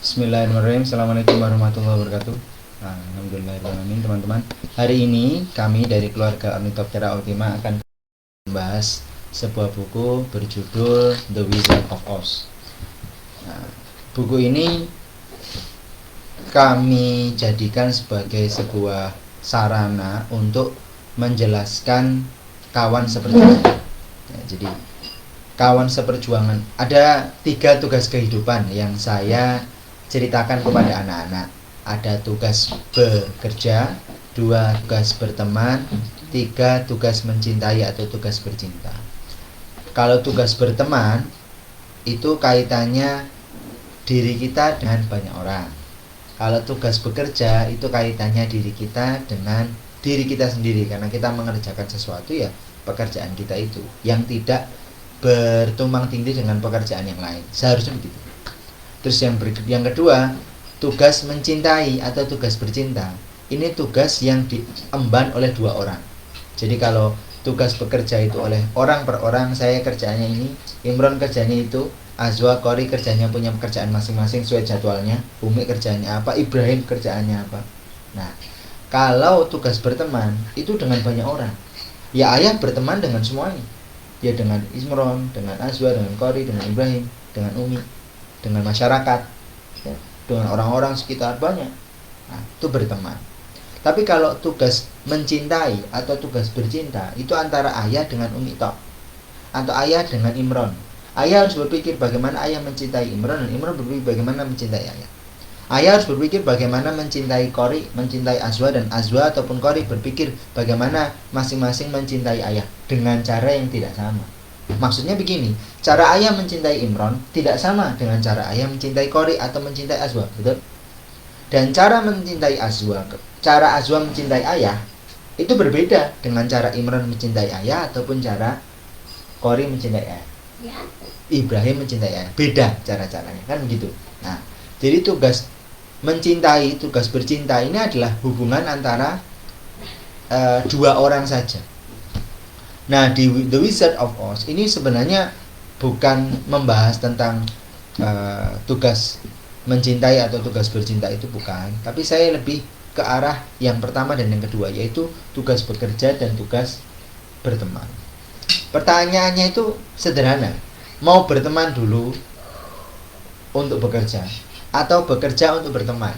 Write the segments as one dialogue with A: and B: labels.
A: Bismillahirrahmanirrahim. Assalamualaikum warahmatullahi wabarakatuh. Alhamdulillahirrahmanirrahim, teman-teman. Hari ini kami dari keluarga Ornithoptera Ultima akan membahas sebuah buku berjudul The Wizard of Oz. Buku ini kami jadikan sebagai sebuah sarana untuk menjelaskan kawan seperjuangan. Jadi kawan seperjuangan, ada 3 tugas kehidupan yang saya ceritakan kepada anak-anak. Ada tugas bekerja, 2 tugas berteman, 3 tugas mencintai atau tugas bercinta. Kalau tugas berteman itu kaitannya diri kita dengan banyak orang. Kalau tugas bekerja itu kaitannya diri kita dengan diri kita sendiri, karena kita mengerjakan sesuatu ya pekerjaan kita itu yang tidak bertumpang tindih dengan pekerjaan yang lain, seharusnya begitu. Terus yang kedua, tugas mencintai atau tugas bercinta. Ini tugas yang diemban oleh 2 orang. Jadi kalau tugas bekerja itu oleh orang per orang, saya kerjaannya ini, Imron kerjanya itu, Azwa, Kori kerjanya punya pekerjaan masing-masing sesuai jadwalnya, Umi kerjanya apa, Ibrahim kerjaannya apa. Nah, kalau tugas berteman itu dengan banyak orang. Ya ayah berteman dengan semuanya. Ya dengan Imron, dengan Azwa, dengan Kori, dengan Ibrahim, dengan Umi, dengan masyarakat, ya, dengan orang-orang sekitar banyak. Nah, itu berteman. Tapi kalau tugas mencintai atau tugas bercinta itu antara ayah dengan Umi tok, atau ayah dengan Imron. Ayah harus berpikir bagaimana ayah mencintai Imron, dan Imron berpikir bagaimana mencintai ayah. Ayah harus berpikir bagaimana mencintai Kori, mencintai Azwa, dan Azwa ataupun Kori berpikir bagaimana masing-masing mencintai ayah dengan cara yang tidak sama. Maksudnya begini, cara ayah mencintai Imron tidak sama dengan cara ayah mencintai Kori atau mencintai Azwa, betul? Dan cara mencintai Azwa, cara Azwa mencintai ayah itu berbeda dengan cara Imron mencintai ayah ataupun cara Kori mencintai ayah. Ibrahim mencintai ayah, beda cara-caranya, kan begitu. Nah, jadi tugas mencintai, tugas bercinta ini adalah hubungan antara 2 orang saja. Nah, di The Wizard of Oz ini sebenarnya bukan membahas tentang tugas mencintai atau tugas bercinta, itu bukan. Tapi saya lebih ke arah yang pertama dan yang kedua, yaitu tugas bekerja dan tugas berteman. Pertanyaannya itu sederhana. Mau berteman dulu untuk bekerja atau bekerja untuk berteman?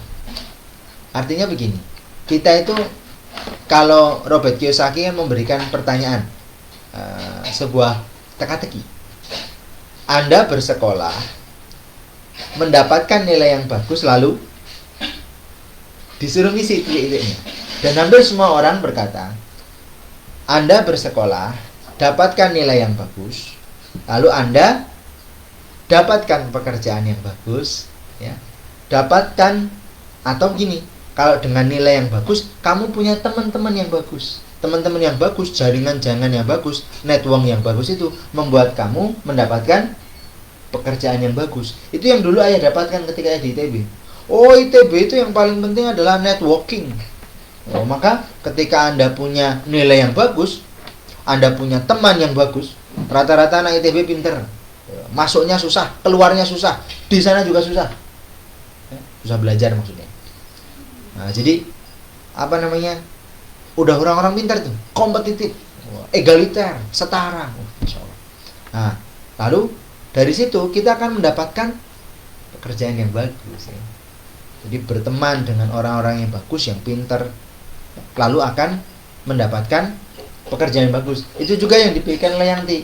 A: Artinya begini, kita itu kalau Robert Kiyosaki kan memberikan pertanyaan, sebuah teka-teki. Anda bersekolah, mendapatkan nilai yang bagus, lalu disuruh ngisi titik-titiknya. Dan hampir semua orang berkata, Anda bersekolah, dapatkan nilai yang bagus, lalu Anda dapatkan pekerjaan yang bagus, ya, dapatkan, atau gini, kalau dengan nilai yang bagus, kamu punya teman-teman yang bagus. Teman-teman yang bagus, jaringan yang bagus, network yang bagus itu membuat kamu mendapatkan pekerjaan yang bagus. Itu yang dulu ayah dapatkan ketika di ITB. Oh, ITB itu yang paling penting adalah networking. Oh, maka ketika Anda punya nilai yang bagus, Anda punya teman yang bagus, rata-rata anak ITB pinter. Masuknya susah, keluarnya susah, di sana juga susah. Susah belajar maksudnya. Nah, jadi apa namanya? Udah orang-orang pintar tuh, kompetitif, egaliter, setara. Nah, lalu dari situ kita akan mendapatkan pekerjaan yang bagus, ya. Jadi berteman dengan orang-orang yang bagus, yang pintar, lalu akan mendapatkan pekerjaan yang bagus. Itu juga yang dipikirkan oleh Yanti.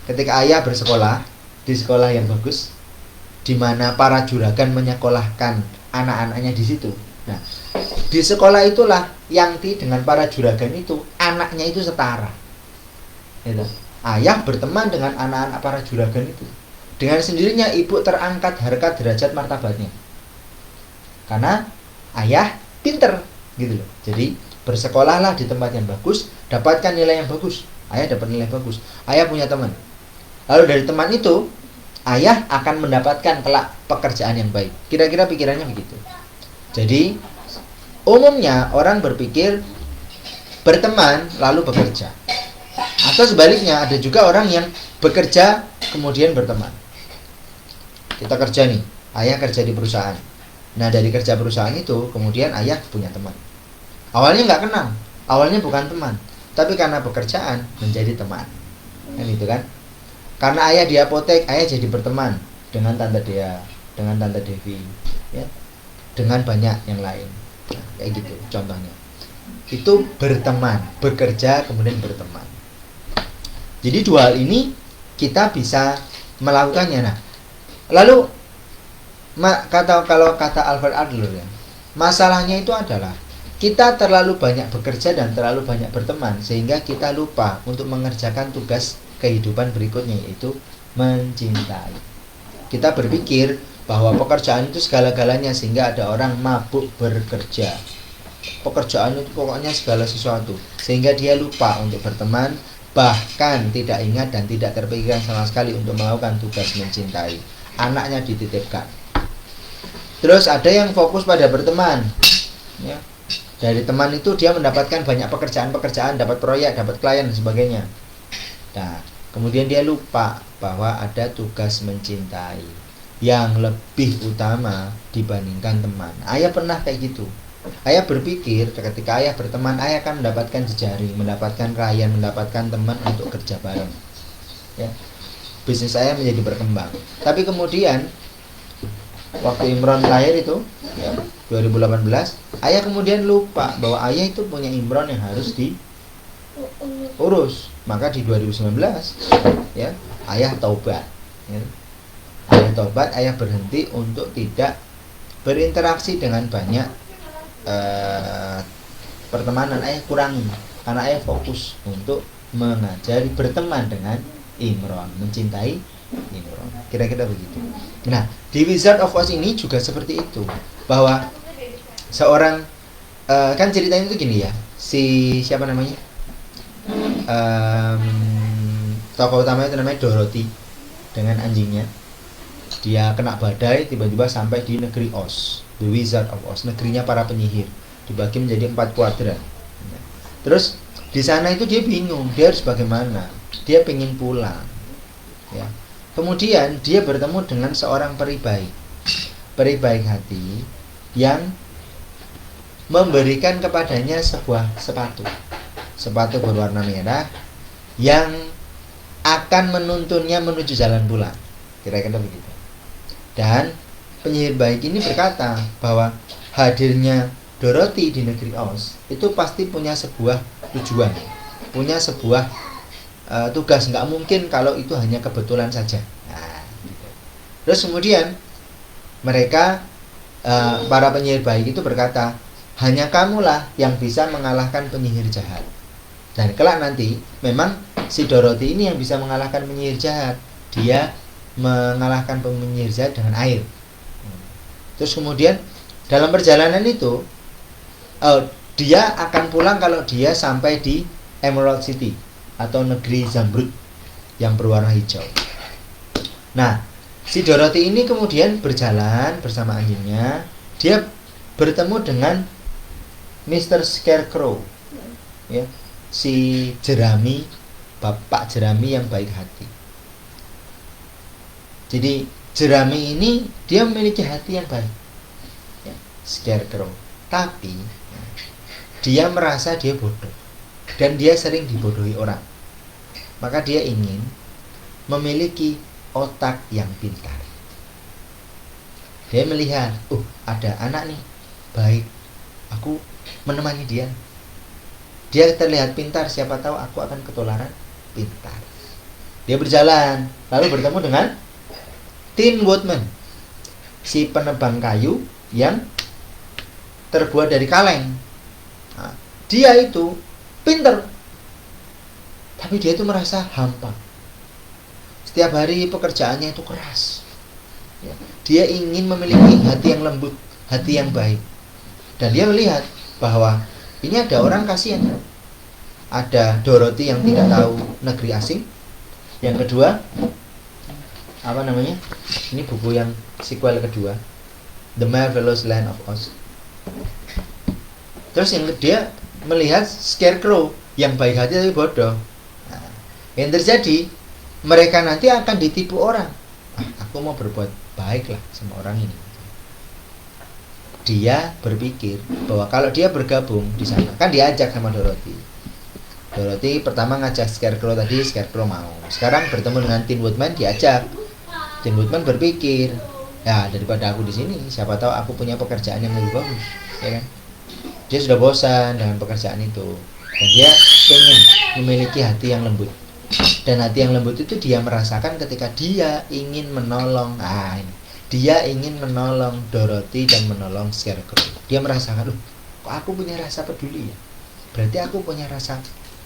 A: Ketika ayah bersekolah di sekolah yang bagus, di mana para juragan menyekolahkan anak-anaknya di situ. Nah, di sekolah itulah Yanti dengan para juragan itu, anaknya itu setara. Gitu. Ayah berteman dengan anak-anak para juragan itu. Dengan sendirinya ibu terangkat harkat derajat martabatnya. Karena ayah pinter, gitu loh. Jadi bersekolahlah di tempat yang bagus, dapatkan nilai yang bagus. Ayah dapat nilai bagus. Ayah punya teman. Lalu dari teman itu, ayah akan mendapatkan kelak pekerjaan yang baik. Kira-kira pikirannya begitu. Jadi umumnya orang berpikir berteman lalu bekerja. Atau sebaliknya, ada juga orang yang bekerja kemudian berteman. Kita kerja nih, Ayah kerja di perusahaan. Nah, dari kerja perusahaan itu kemudian ayah punya teman. Awalnya nggak kenal, awalnya bukan teman, tapi karena pekerjaan menjadi teman. Kan itu kan? Karena ayah di apotek, ayah jadi berteman dengan tante Dea, dengan tante Devi, ya, dengan banyak yang lain. Nah, kayak gitu contohnya. Itu berteman, bekerja kemudian berteman. Jadi dua hal ini kita bisa melakukannya. Nah, lalu kalau kata Alfred Adler ya, masalahnya itu adalah kita terlalu banyak bekerja dan terlalu banyak berteman sehingga kita lupa untuk mengerjakan tugas kehidupan berikutnya, yaitu mencintai. Kita berpikir bahwa pekerjaan itu segala-galanya sehingga ada orang mabuk bekerja. Pekerjaan itu pokoknya segala sesuatu sehingga dia lupa untuk berteman, bahkan tidak ingat dan tidak terpikirkan sama sekali untuk melakukan tugas mencintai. Anaknya dititipkan. Terus ada yang fokus pada berteman, ya. Dari teman itu dia mendapatkan banyak pekerjaan-pekerjaan, dapat proyek, dapat klien dan sebagainya. Nah, kemudian dia lupa bahwa ada tugas mencintai yang lebih utama dibandingkan teman. Ayah pernah kayak gitu. Ayah berpikir ketika ayah berteman, ayah akan mendapatkan jejaring, mendapatkan klien, mendapatkan teman untuk kerja bareng, ya. Bisnis saya menjadi berkembang. Tapi kemudian waktu Imron lahir itu, ya, 2018, ayah kemudian lupa bahwa ayah itu punya Imron yang harus diurus. Maka di 2019, ya, ayah taubat, ya. Ayah taubat, ayah berhenti untuk tidak berinteraksi dengan banyak pertemanan. Ayah kurangi karena ayah fokus untuk mengajari berteman dengan Imron, mencintai Imron. Kira-kira begitu. Nah, di Wizard of Oz ini juga seperti itu, bahwa seorang kan ceritanya itu gini ya, si siapa namanya, tokoh utamanya itu namanya Dorothy dengan anjingnya. Dia kena badai, tiba-tiba sampai di negeri Oz, The Wizard of Oz, negerinya para penyihir, dibagi menjadi 4 kuadran. Terus di sana itu dia bingung, dia harus bagaimana, dia pengen pulang, ya. Kemudian dia bertemu dengan seorang peri baik hati yang memberikan kepadanya sebuah sepatu berwarna merah yang akan menuntunnya menuju jalan pulang. Kira-kira begitu. Dan penyihir baik ini berkata bahwa hadirnya Dorothy di negeri Oz itu pasti punya sebuah tujuan, punya sebuah tugas. Nggak mungkin kalau itu hanya kebetulan saja. Nah, gitu. Terus kemudian mereka, para penyihir baik itu berkata, hanya kamulah yang bisa mengalahkan penyihir jahat. Dan kelak nanti memang si Dorothy ini yang bisa mengalahkan penyihir jahat. Dia mengalahkan penyihir jahat dengan air. Terus kemudian dalam perjalanan itu dia akan pulang kalau dia sampai di Emerald City atau negeri Zamrud yang berwarna hijau. Nah, si Dorothy ini kemudian berjalan bersama anjingnya. Dia bertemu dengan Mr. Scarecrow, ya, si jerami, bapak jerami yang baik hati. Jadi jerami ini dia memiliki hati yang baik, ya, Scarecrow. Tapi dia merasa dia bodoh dan dia sering dibodohi orang. Maka dia ingin memiliki otak yang pintar. Dia melihat, ada anak nih baik, aku menemani dia. Dia terlihat pintar, siapa tahu aku akan ketularan pintar. Dia berjalan, lalu bertemu dengan Tin Woodman, si penebang kayu yang terbuat dari kaleng. Nah, dia itu pintar, tapi dia itu merasa hampa. Setiap hari pekerjaannya itu keras, ya. Dia ingin memiliki hati yang lembut, hati yang baik. Dan dia melihat bahwa ini ada orang kasihan, ada Dorothy yang tidak tahu negeri asing. Yang kedua, apa namanya? Ini buku yang sequel kedua, The Marvelous Land of Oz. Terus yang dia melihat Scarecrow yang baik hati tapi bodoh. Nah, yang terjadi, mereka nanti akan ditipu orang. aku mau berbuat baik lah sama orang ini. Dia berpikir bahwa kalau dia bergabung di sana, kan diajak sama Dorothy. Dorothy pertama ngajak Scarecrow tadi, Scarecrow mau. Sekarang bertemu dengan Tin Woodman, diajak. Tin Woodman berpikir, ya daripada aku di sini, siapa tahu aku punya pekerjaan yang lebih bagus, ya kan? Dia sudah bosan dengan pekerjaan itu, dan dia ingin memiliki hati yang lembut. Dan hati yang lembut itu dia merasakan ketika dia ingin menolong. Dia ingin menolong Dorothy dan menolong Scarecrow. Dia merasakan, kok aku punya rasa peduli ya? Berarti aku punya rasa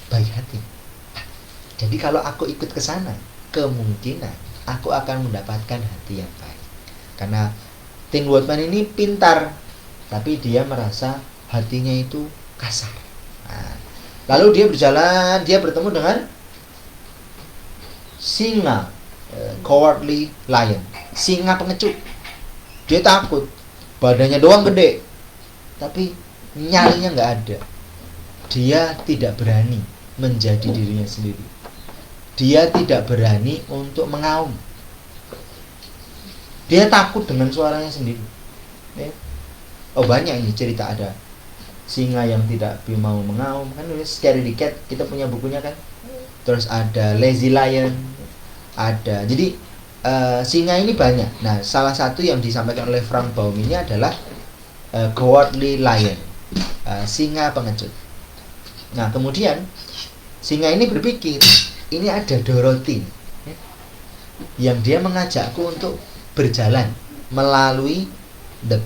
A: baik hati. Jadi kalau aku ikut ke sana, kemungkinan aku akan mendapatkan hati yang baik. Karena Tin Woodman ini pintar, tapi dia merasa hatinya itu kasar. Lalu dia berjalan, dia bertemu dengan singa, cowardly lion, singa pengecut. Dia takut, badannya doang gede, tapi nyalinya nggak ada. Dia tidak berani menjadi dirinya sendiri. Dia tidak berani untuk mengaum. Dia takut dengan suaranya sendiri. Oh, banyak ini cerita, ada singa yang tidak mau mengaum, kan Scary Cat, kita punya bukunya kan. Terus ada Lazy Lion, ada. Jadi singa ini banyak. Nah, salah satu yang disampaikan oleh Frank Baum ini adalah Cowardly Lion, singa pengecut. Nah, kemudian singa ini berpikir, ini ada Dorothy yang dia mengajakku untuk berjalan melalui the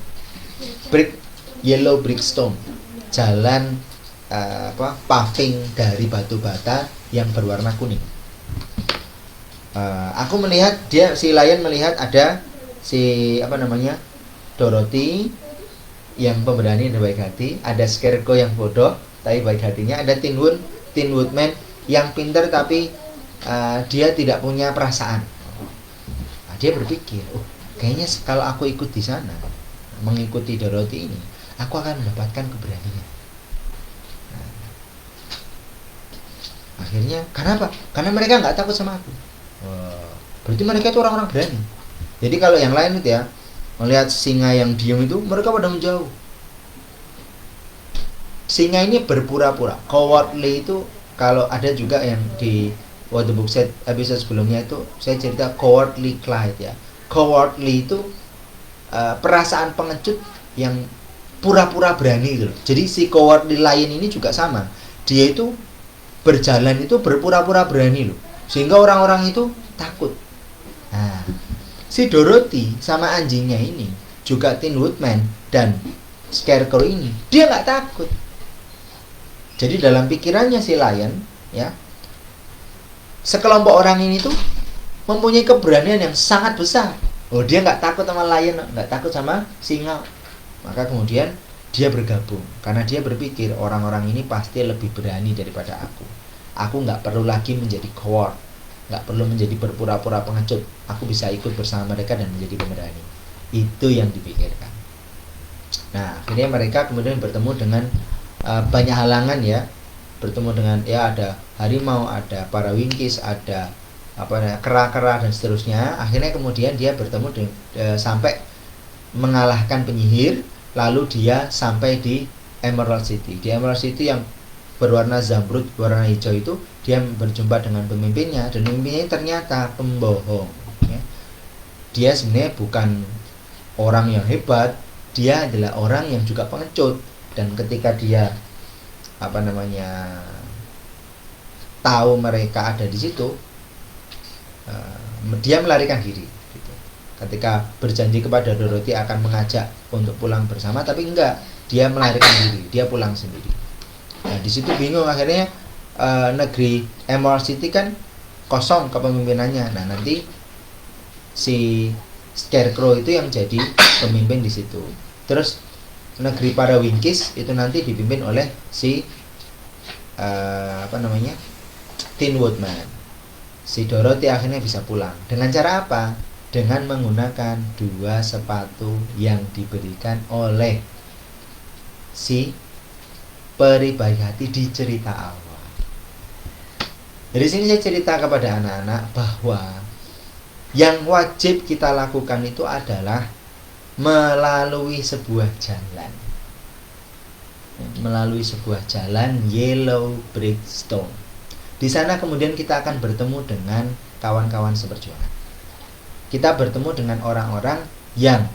A: yellow brick stone, jalan paving dari batu bata yang berwarna kuning. Aku melihat si Lion melihat ada si Dorothy yang pemberani dan baik hati, ada Scarecrow yang bodoh tapi baik hatinya, ada Tin Woodman yang pintar tapi dia tidak punya perasaan. Dia berpikir, kayaknya kalau aku ikut di sana, mengikuti Dorothy ini, aku akan mendapatkan keberanian. Akhirnya, kenapa? Karena mereka nggak takut sama aku. Berarti mereka itu orang-orang berani. Jadi kalau yang lain itu ya, melihat singa yang diam itu, mereka pada menjauh. Singa ini berpura-pura. Cowardly itu, kalau ada juga yang di What the Book Said episode sebelumnya itu, saya cerita Cowardly Clyde ya. Cowardly itu perasaan pengecut yang pura-pura berani gitu. Jadi si Cowardly Lion ini juga sama. Dia itu berjalan itu berpura-pura berani loh, sehingga orang-orang itu takut. Nah, si Dorothy sama anjingnya ini, juga Tin Woodman dan Scarecrow ini, dia nggak takut. Jadi dalam pikirannya si Lion ya, sekelompok orang ini tuh mempunyai keberanian yang sangat besar. Dia nggak takut sama Lion, nggak takut sama singa. Maka kemudian dia bergabung, karena dia berpikir orang-orang ini pasti lebih berani daripada aku. Aku nggak perlu lagi menjadi coward, nggak perlu menjadi berpura-pura pengecut. Aku bisa ikut bersama mereka dan menjadi pemberani. Itu yang dipikirkan. Nah, akhirnya mereka kemudian bertemu dengan banyak halangan ya. Bertemu dengan ada harimau, ada para Winkies, ada kera-kera dan seterusnya. Akhirnya kemudian dia bertemu sampai mengalahkan penyihir. Lalu dia sampai di Emerald City. Di Emerald City yang berwarna zamrud, warna hijau itu, dia berjumpa dengan pemimpinnya, dan pemimpinnya ternyata pembohong ya. Dia sebenarnya bukan orang yang hebat, dia adalah orang yang juga pengecut. Dan ketika dia tahu mereka ada di situ, dia melarikan diri gitu. Ketika berjanji kepada Dorothy akan mengajak untuk pulang bersama, tapi enggak, dia melarikan diri, dia pulang sendiri. Nah, di situ bingung akhirnya. Negeri Emerald City kan kosong kepemimpinannya. Nah, nanti si Scarecrow itu yang jadi pemimpin di situ. Terus negeri para Winkies itu nanti dipimpin oleh si Tin Woodman. Si Dorothy akhirnya bisa pulang. Dengan cara apa? Dengan menggunakan 2 sepatu yang diberikan oleh si peri baik hati di cerita awal. Dari sini saya cerita kepada anak-anak bahwa Yang wajib kita lakukan itu adalah melalui sebuah jalan. Melalui sebuah jalan yellow brick stone. Di sana kemudian kita akan bertemu dengan kawan-kawan seperjuangan. Kita bertemu dengan orang-orang yang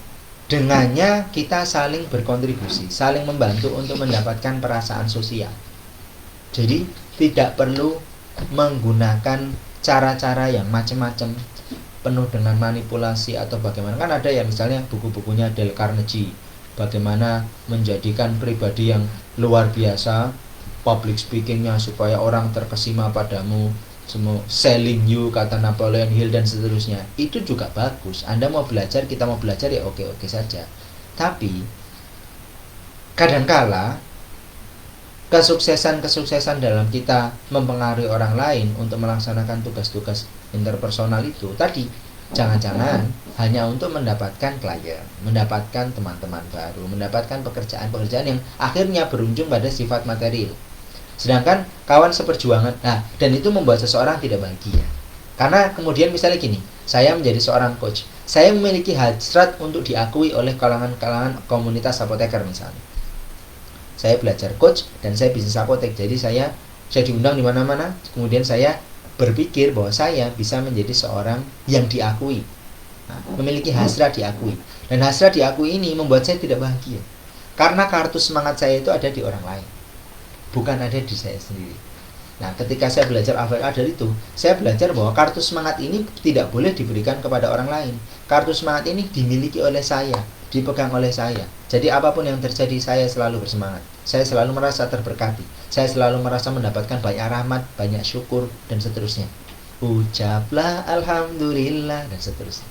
A: dengannya kita saling berkontribusi, saling membantu untuk mendapatkan perasaan sosial. Jadi tidak perlu menggunakan cara-cara yang macam-macam, penuh dengan manipulasi atau bagaimana. Kan ada ya misalnya buku-bukunya Dale Carnegie, bagaimana menjadikan pribadi yang luar biasa, public speakingnya supaya orang terkesima padamu, semua selling you kata Napoleon Hill dan seterusnya. Itu juga bagus. Anda mau belajar, kita mau belajar ya oke-oke saja. Tapi kadangkala kesuksesan dalam kita mempengaruhi orang lain untuk melaksanakan tugas-tugas interpersonal itu tadi, jangan-jangan hanya untuk mendapatkan klien, mendapatkan teman-teman baru, mendapatkan pekerjaan-pekerjaan yang akhirnya berujung pada sifat material. Sedangkan kawan seperjuangan, dan itu membuat seseorang tidak bahagia. Karena kemudian misalnya gini, saya menjadi seorang coach, saya memiliki hasrat untuk diakui oleh kalangan komunitas apoteker misalnya. Saya belajar coach dan saya bisnis apotek, jadi saya diundang di mana-mana. Kemudian saya berpikir bahwa saya bisa menjadi seorang yang diakui, memiliki hasrat diakui. Dan hasrat diakui ini membuat saya tidak bahagia, karena kartu semangat saya itu ada di orang lain, bukan ada di saya sendiri. Nah, ketika saya belajar Alfred Adler itu, saya belajar bahwa kartu semangat ini tidak boleh diberikan kepada orang lain. Kartu semangat ini dimiliki oleh saya, dipegang oleh saya. Jadi apapun yang terjadi, saya selalu bersemangat. Saya selalu merasa terberkati. Saya selalu merasa mendapatkan banyak rahmat, banyak syukur, dan seterusnya. Ucaplah Alhamdulillah, dan seterusnya.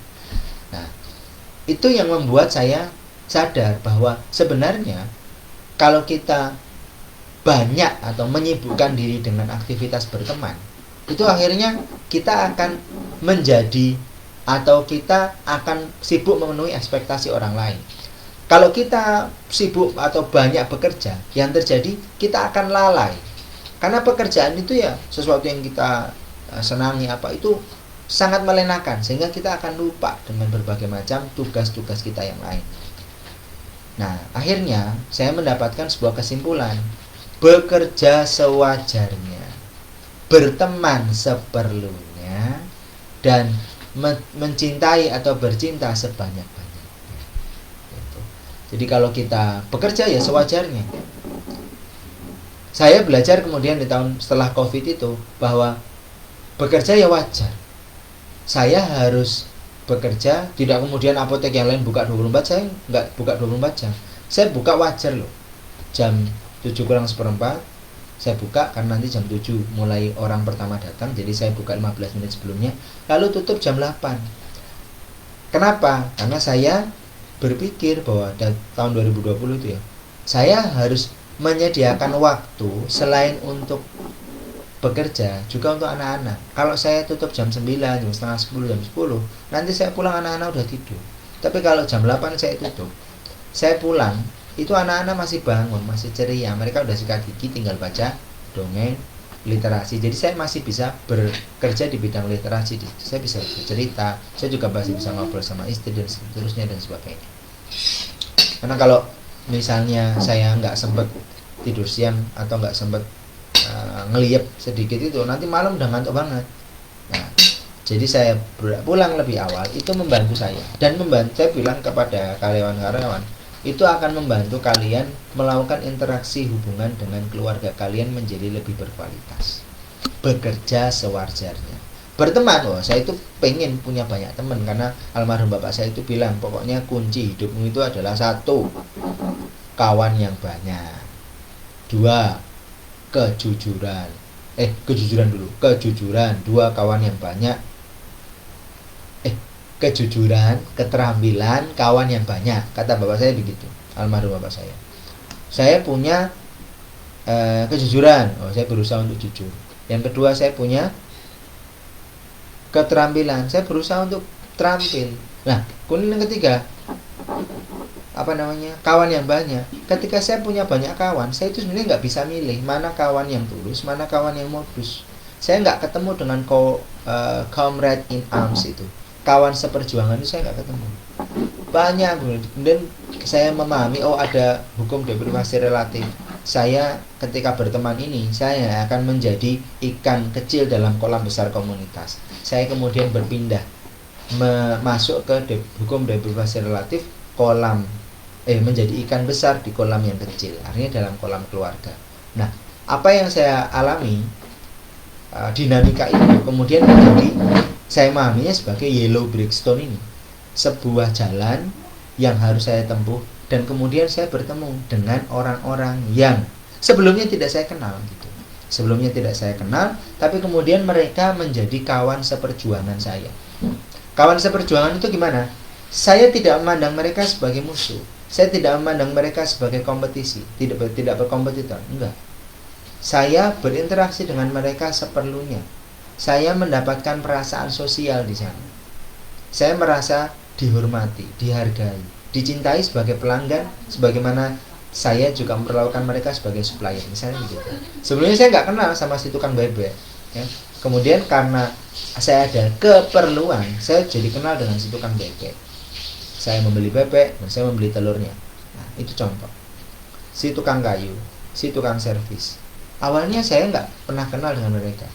A: Nah, itu yang membuat saya sadar bahwa sebenarnya kalau kita banyak atau menyibukkan diri dengan aktivitas berteman, itu akhirnya kita akan menjadi atau kita akan sibuk memenuhi ekspektasi orang lain. Kalau kita sibuk atau banyak bekerja, yang terjadi kita akan lalai. Karena pekerjaan itu ya sesuatu yang kita senangi itu sangat melenakan, sehingga kita akan lupa dengan berbagai macam tugas-tugas kita yang lain. Nah, akhirnya saya mendapatkan sebuah kesimpulan. Bekerja sewajarnya, berteman seperlunya, dan mencintai atau bercinta sebanyak-banyaknya. Gitu. Jadi kalau kita bekerja ya sewajarnya. Saya belajar kemudian di tahun setelah COVID itu bahwa bekerja ya wajar. Saya harus bekerja, tidak kemudian apotek yang lain buka 24, saya nggak buka 24 jam. Saya buka wajar loh. Jam 7:04 saya buka, karena nanti jam 7 mulai orang pertama datang, jadi saya buka 15 menit sebelumnya, lalu tutup jam 8. Kenapa? Karena saya berpikir bahwa tahun 2020 itu ya, saya harus menyediakan waktu selain untuk bekerja juga untuk anak-anak. Kalau saya tutup jam 9, jam setengah 10, jam 10, nanti saya pulang anak-anak udah tidur. Tapi kalau jam 8 saya tutup, saya pulang, itu anak-anak masih bangun, masih ceria, mereka udah sikat gigi, tinggal baca dongeng, literasi. Jadi saya masih bisa bekerja di bidang literasi. Saya bisa bercerita, saya juga masih bisa ngobrol sama istri dan seterusnya dan sebagainya. Karena kalau misalnya saya nggak sempat tidur siang atau nggak sempat ngeliep sedikit itu, nanti malam udah ngantuk banget. Nah, jadi saya pulang lebih awal itu membantu saya, dan saya bilang kepada karyawan-karyawan, itu akan membantu kalian melakukan interaksi hubungan dengan keluarga kalian menjadi lebih berkualitas. Bekerja sewajarnya. Berteman, saya itu pengen punya banyak teman, karena almarhum bapak saya itu bilang, pokoknya kunci hidupmu itu adalah 1, kawan yang banyak. 2, kejujuran. Kejujuran dulu. Kejujuran. 2, kawan yang banyak. Kejujuran, keterampilan, kawan yang banyak. Kata bapak saya begitu, almarhum bapak saya. Saya punya kejujuran, saya berusaha untuk jujur. Yang kedua, saya punya keterampilan, saya berusaha untuk terampil. Nah, kemudian yang ketiga, kawan yang banyak. Ketika saya punya banyak kawan, saya itu sebenarnya nggak bisa milih mana kawan yang tulus, mana kawan yang modus. Saya nggak ketemu dengan comrade in arms itu. kawan seperjuangan itu saya nggak ketemu. Banyak. Kemudian saya memahami, oh ada hukum deprivasi relatif. Saya ketika berteman ini, saya akan menjadi ikan kecil dalam kolam besar komunitas. Saya kemudian berpindah masuk ke hukum deprivasi relatif, menjadi ikan besar di kolam yang kecil, artinya dalam kolam keluarga. Nah, apa yang saya alami, dinamika itu kemudian menjadi, saya memahaminya sebagai yellow brickstone ini, sebuah jalan yang harus saya tempuh, dan kemudian saya bertemu dengan orang-orang yang sebelumnya tidak saya kenal gitu. Sebelumnya tidak saya kenal, tapi kemudian mereka menjadi kawan seperjuangan saya. Kawan seperjuangan itu gimana? Saya tidak memandang mereka sebagai musuh. Saya tidak memandang mereka sebagai kompetisi, tidak berkompetitor, enggak. Saya berinteraksi dengan mereka seperlunya. Saya mendapatkan perasaan sosial di sana. Saya merasa dihormati, dihargai, dicintai sebagai pelanggan, sebagaimana saya juga memperlakukan mereka sebagai supplier, misalnya gitu. Sebelumnya saya nggak kenal sama si tukang bebek, ya. Kemudian karena saya ada keperluan, saya jadi kenal dengan si tukang bebek. Saya membeli bebek dan saya membeli telurnya. Nah, itu contoh. Si tukang kayu, si tukang servis. Awalnya saya nggak pernah kenal dengan mereka.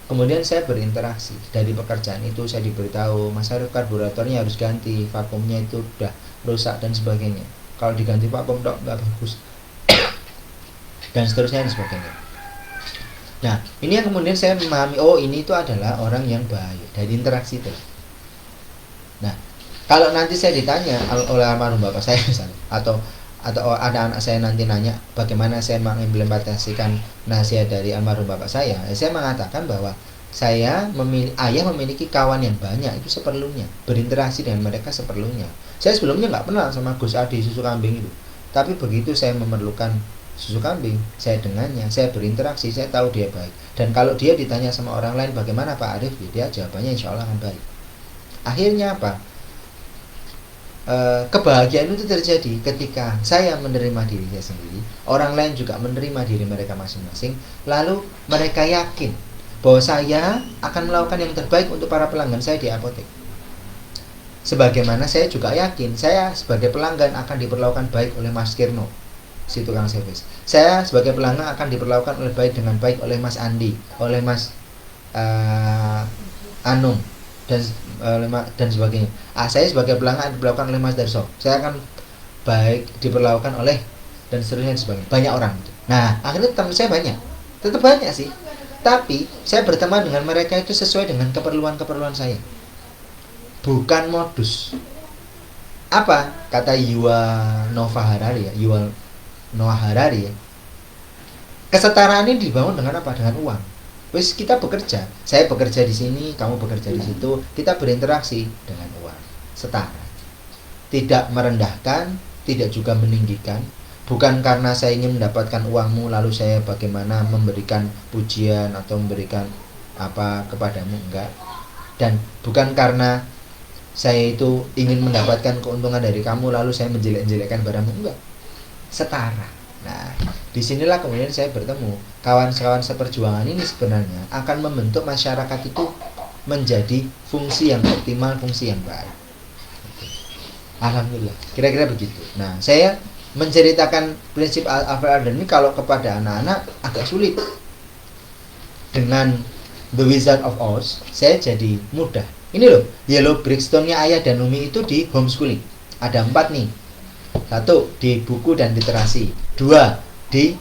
A: Kemudian saya berinteraksi. Dari pekerjaan itu saya diberitahu, Mas Arif, karburatornya harus ganti, vakumnya itu udah rusak dan sebagainya. Kalau diganti vakum dok nggak bagus. Dan seterusnya dan sebagainya. Nah, ini yang kemudian saya memahami, oh ini itu adalah orang yang baik dari interaksi itu. Nah, kalau nanti saya ditanya oleh almarhum bapak saya misalnya, atau ada anak saya nanti nanya bagaimana saya mengimplementasikan nasihat dari almarhum bapak saya mengatakan bahwa ayah memiliki kawan yang banyak, itu seperlunya, berinteraksi dengan mereka seperlunya. Saya sebelumnya nggak kenal sama Gus Adi susu kambing itu, tapi begitu saya memerlukan susu kambing, saya dengannya, saya berinteraksi, saya tahu dia baik. Dan kalau dia ditanya sama orang lain bagaimana Pak Arif, dia jawabannya insya Allah akan baik. Akhirnya apa? Kebahagiaan itu terjadi ketika saya menerima diri saya sendiri, orang lain juga menerima diri mereka masing-masing, lalu mereka yakin bahwa saya akan melakukan yang terbaik untuk para pelanggan saya di apotek. Sebagaimana saya juga yakin saya sebagai pelanggan akan diperlakukan baik oleh Mas Kirno, si tukang servis. Saya sebagai pelanggan akan diperlakukan dengan baik oleh Mas Andi, oleh Mas Anung, dan sebagainya. Saya sebagai pelanggan diperlakukan oleh Mas Darso. Saya akan baik diperlakukan oleh dan seterusnya dan sebagainya. Banyak orang. Nah, akhirnya teman saya banyak. Tetap banyak sih. Tapi saya berteman dengan mereka itu sesuai dengan keperluan saya. Bukan modus. Apa kata Yuval Noah Harari ya? Kesetaraan ini dibangun dengan apa? Dengan uang. Wis kita bekerja, saya bekerja di sini, kamu bekerja di situ, kita berinteraksi dengan uang, setara. Tidak merendahkan, tidak juga meninggikan. Bukan karena saya ingin mendapatkan uangmu lalu saya bagaimana memberikan pujian atau memberikan apa kepadamu, enggak. Dan bukan karena saya itu ingin mendapatkan keuntungan dari kamu lalu saya menjelek-jelekkan barangmu, enggak. Setara. Nah, disinilah kemudian saya bertemu kawan-kawan seperjuangan ini sebenarnya akan membentuk masyarakat itu menjadi fungsi yang optimal, fungsi yang baik. Alhamdulillah, kira-kira begitu. Nah, saya menceritakan prinsip Alfred Adler ini kalau kepada anak-anak agak sulit. Dengan The Wizard of Oz, saya jadi mudah. Ini loh, yellow brickstone-nya ayah dan umi itu di homeschooling. Ada 4 nih. 1 di buku dan literasi, 2 di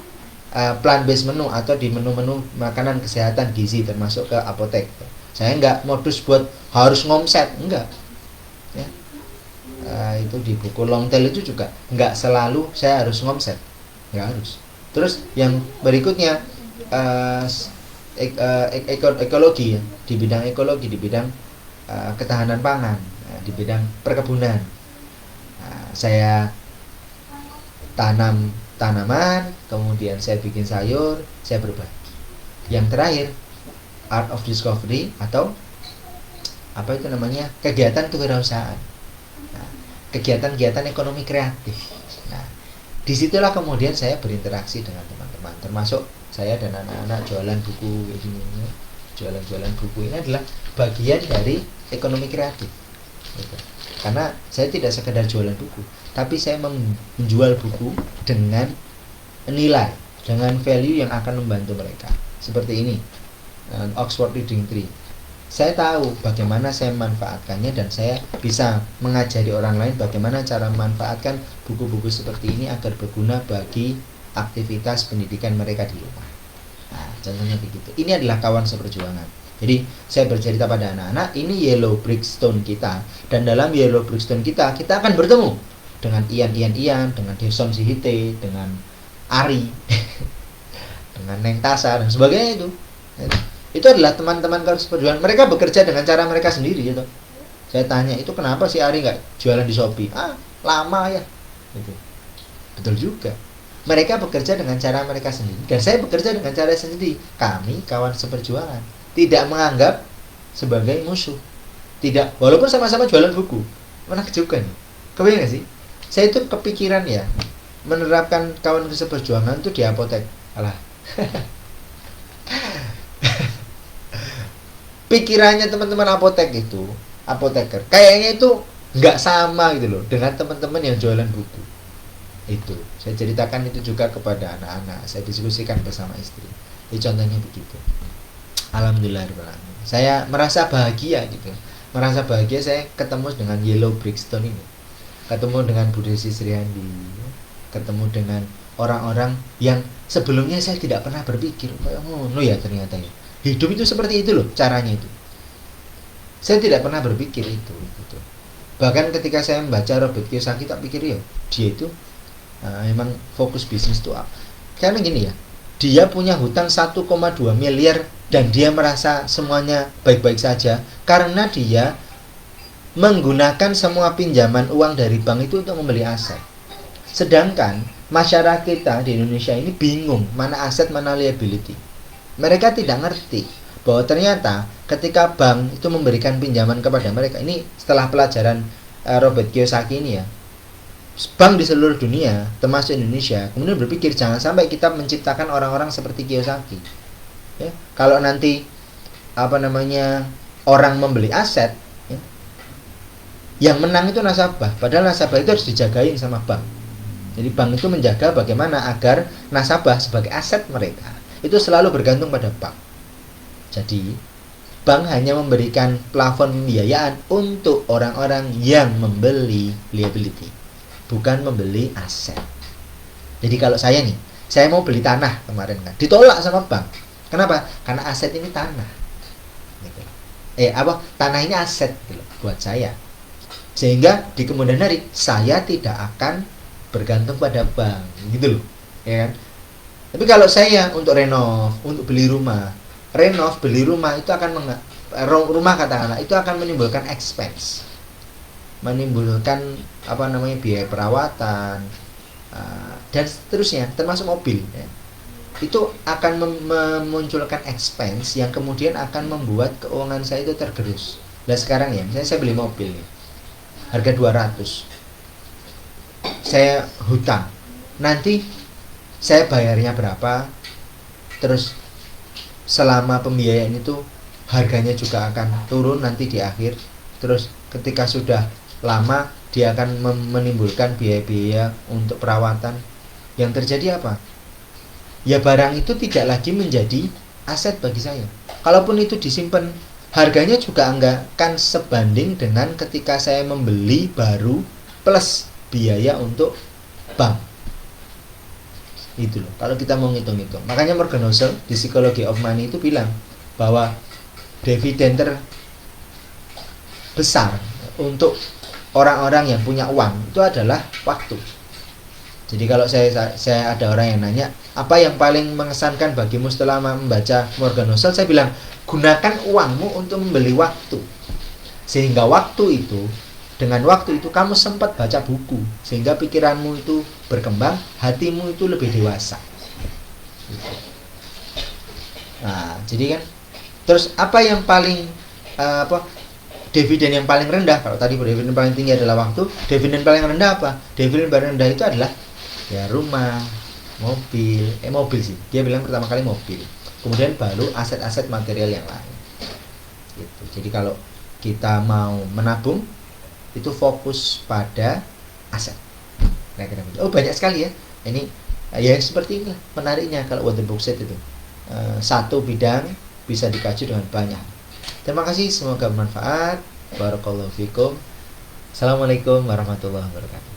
A: plant-based menu atau di menu-menu makanan kesehatan gizi termasuk ke apotek. Saya nggak modus buat harus ngomset, enggak. Ya. Itu di buku long tail itu juga nggak selalu saya harus ngomset, nggak harus. Terus yang berikutnya ekologi ya, di bidang ekologi, di bidang ketahanan pangan, di bidang perkebunan. Saya tanam tanaman, kemudian saya bikin sayur, saya berbagi. Yang terakhir, art of discovery atau apa itu namanya, kegiatan kewirausahaan, kegiatan-kegiatan ekonomi kreatif. Nah, disitulah kemudian saya berinteraksi dengan teman-teman, termasuk saya dan anak-anak jualan buku ini. Jualan buku ini adalah bagian dari ekonomi kreatif. gitu. Karena saya tidak sekedar jualan buku, tapi saya menjual buku dengan nilai, dengan value yang akan membantu mereka. Seperti ini, Oxford Reading Tree. Saya tahu bagaimana saya memanfaatkannya, dan saya bisa mengajari orang lain bagaimana cara memanfaatkan buku-buku seperti ini agar berguna bagi aktivitas pendidikan mereka di rumah. Nah, contohnya begitu. Ini adalah kawan seperjuangan. Jadi saya bercerita pada anak-anak, ini Yellow Brickstone kita, dan dalam Yellow Brickstone kita akan bertemu dengan Ian, dengan Deson Sihite, dengan Ari, dengan Neng Tasa dan sebagainya itu. Itu adalah teman-teman kawan seperjuangan. Mereka bekerja dengan cara mereka sendiri gitu. Saya tanya, itu kenapa si Ari nggak jualan di Shopee? Lama ya. Gitu. Betul juga. Mereka bekerja dengan cara mereka sendiri, dan saya bekerja dengan cara sendiri. Kami kawan seperjuangan, tidak menganggap sebagai musuh. Tidak, walaupun sama-sama jualan buku. Menarik juga nih. Kebayang gak sih? Saya itu kepikiran ya, menerapkan kawan seperjuangan itu di apotek. Alah. Pikirannya teman-teman apotek itu, apoteker, kayaknya itu nggak sama gitu loh dengan teman-teman yang jualan buku. Itu saya ceritakan itu juga kepada anak-anak, saya diskusikan bersama istri. Ini contohnya begitu. Alhamdulillah, saya merasa bahagia gitu, merasa bahagia saya ketemu dengan Yellow Brickstone ini, ketemu dengan Bu Desi Sriandi, ketemu dengan orang-orang yang sebelumnya saya tidak pernah berpikir, oh no ya, ternyata ya hidup itu seperti itu loh caranya itu. Saya tidak pernah berpikir itu gitu. Bahkan ketika saya membaca Robert Kiyosaki, tak pikir ya dia itu memang fokus bisnis tuh. Karena gini ya, dia punya hutang 1,2 miliar dan dia merasa semuanya baik-baik saja karena dia menggunakan semua pinjaman uang dari bank itu untuk membeli aset. Sedangkan masyarakat kita di Indonesia ini bingung mana aset mana liability. Mereka tidak ngerti bahwa ternyata ketika bank itu memberikan pinjaman kepada mereka, ini setelah pelajaran Robert Kiyosaki ini ya, bank di seluruh dunia termasuk Indonesia kemudian berpikir jangan sampai kita menciptakan orang-orang seperti Kiyosaki ya. Kalau nanti orang membeli aset ya, yang menang itu nasabah, padahal nasabah itu harus dijagain sama bank. Jadi bank itu menjaga bagaimana agar nasabah sebagai aset mereka itu selalu bergantung pada bank. Jadi bank hanya memberikan plafon pembiayaan untuk orang-orang yang membeli liability, bukan membeli aset. Jadi kalau saya nih, saya mau beli tanah kemarin kan, ditolak sama bank. Kenapa? Karena aset ini tanah. Gitu. Tanah ini aset gitu buat saya. Sehingga di kemudian hari saya tidak akan bergantung pada bank, gitu loh, ya kan? Tapi kalau saya untuk renov, untuk beli rumah, beli rumah itu akan rumah katakanlah itu akan menimbulkan expense, menimbulkan biaya perawatan dan seterusnya, termasuk mobil ya. Itu akan memunculkan expense yang kemudian akan membuat keuangan saya itu tergerus. Nah sekarang ya, misalnya saya beli mobil nih, harga 200, saya hutang, nanti saya bayarnya berapa, terus selama pembiayaan itu harganya juga akan turun nanti di akhir. Terus ketika sudah lama dia akan menimbulkan biaya-biaya untuk perawatan. Yang terjadi apa? Ya barang itu tidak lagi menjadi aset bagi saya. Kalaupun itu disimpan, harganya juga enggak akan sebanding dengan ketika saya membeli baru plus biaya untuk bank. Itu loh, kalau kita mau ngitung-ngitung. Makanya Morgan Housel di Psychology of Money itu bilang bahwa dividen terbesar untuk orang-orang yang punya uang itu adalah waktu. Jadi kalau saya ada orang yang nanya, apa yang paling mengesankan bagimu setelah membaca Morgan Housel, saya bilang, gunakan uangmu untuk membeli waktu. Sehingga dengan waktu itu kamu sempat baca buku, sehingga pikiranmu itu berkembang, hatimu itu lebih dewasa. Nah, jadi kan, terus apa yang paling dividen yang paling rendah? Kalau tadi dividen paling tinggi adalah waktu, dividen paling rendah apa? Dividen paling rendah itu adalah ya rumah, mobil sih. Dia bilang pertama kali mobil, kemudian baru aset-aset material yang lain. Gitu. Jadi kalau kita mau menabung, itu fokus pada aset. Oh banyak sekali ya. Ini ya seperti inilah menariknya kalau wonder bookset itu. Satu bidang bisa dikaji dengan banyak. Terima kasih, semoga bermanfaat. Barakallahu fikum. Assalamualaikum warahmatullahi wabarakatuh.